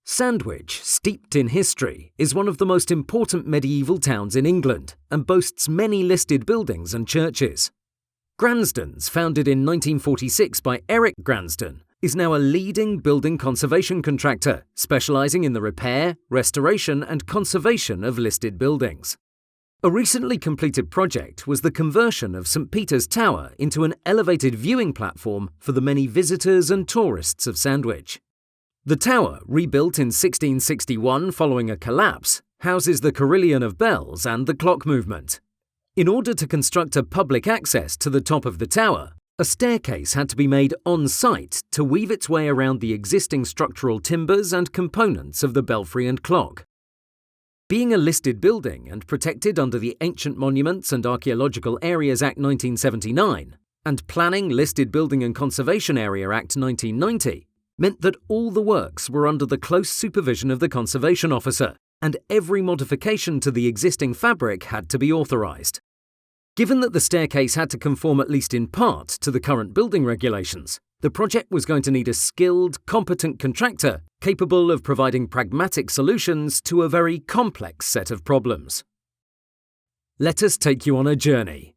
Sandwich, steeped in history, is one of the most important medieval towns in England and boasts many listed buildings and churches. Gransden's, founded in 1946 by Eric Gransden, is now a leading building conservation contractor specialising in the repair, restoration and conservation of listed buildings. A recently completed project was the conversion of St Peter's Tower into an elevated viewing platform for the many visitors and tourists of Sandwich. The tower, rebuilt in 1661 following a collapse, houses the carillon of bells and the clock movement. In order to construct a public access to the top of the tower, a staircase had to be made on-site to weave its way around the existing structural timbers and components of the belfry and clock. Being a listed building and protected under the Ancient Monuments and Archaeological Areas Act 1979 and Planning, Listed Building and Conservation Area Act 1990, meant that all the works were under the close supervision of the Conservation Officer, and every modification to the existing fabric had to be authorised. Given that the staircase had to conform at least in part to the current building regulations, the project was going to need a skilled, competent contractor capable of providing pragmatic solutions to a very complex set of problems. Let us take you on a journey.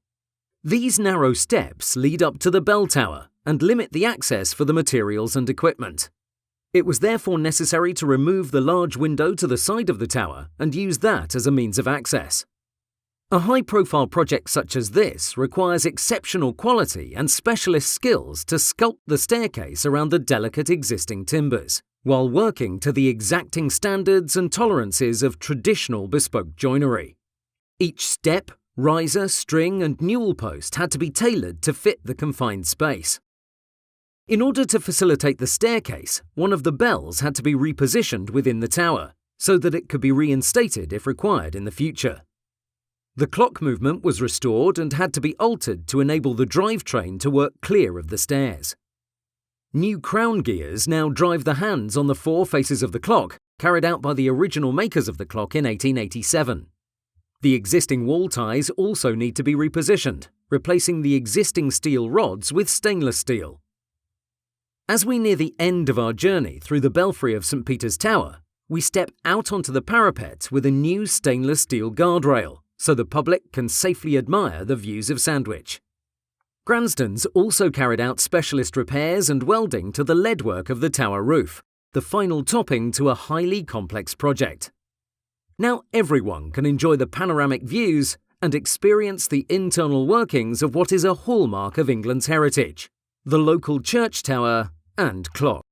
These narrow steps lead up to the bell tower and limit the access for the materials and equipment. It was therefore necessary to remove the large window to the side of the tower and use that as a means of access. A high-profile project such as this requires exceptional quality and specialist skills to sculpt the staircase around the delicate existing timbers, while working to the exacting standards and tolerances of traditional bespoke joinery. Each step, riser, string and newel post had to be tailored to fit the confined space. In order to facilitate the staircase, one of the bells had to be repositioned within the tower, so that it could be reinstated if required in the future. The clock movement was restored and had to be altered to enable the drivetrain to work clear of the stairs. New crown gears now drive the hands on the four faces of the clock, carried out by the original makers of the clock in 1887. The existing wall ties also need to be repositioned, replacing the existing steel rods with stainless steel. As we near the end of our journey through the belfry of St Peter's Tower, we step out onto the parapet with a new stainless steel guardrail, so the public can safely admire the views of Sandwich. Gransden's also carried out specialist repairs and welding to the leadwork of the tower roof, the final topping to a highly complex project. Now everyone can enjoy the panoramic views and experience the internal workings of what is a hallmark of England's heritage, the local church tower and clock.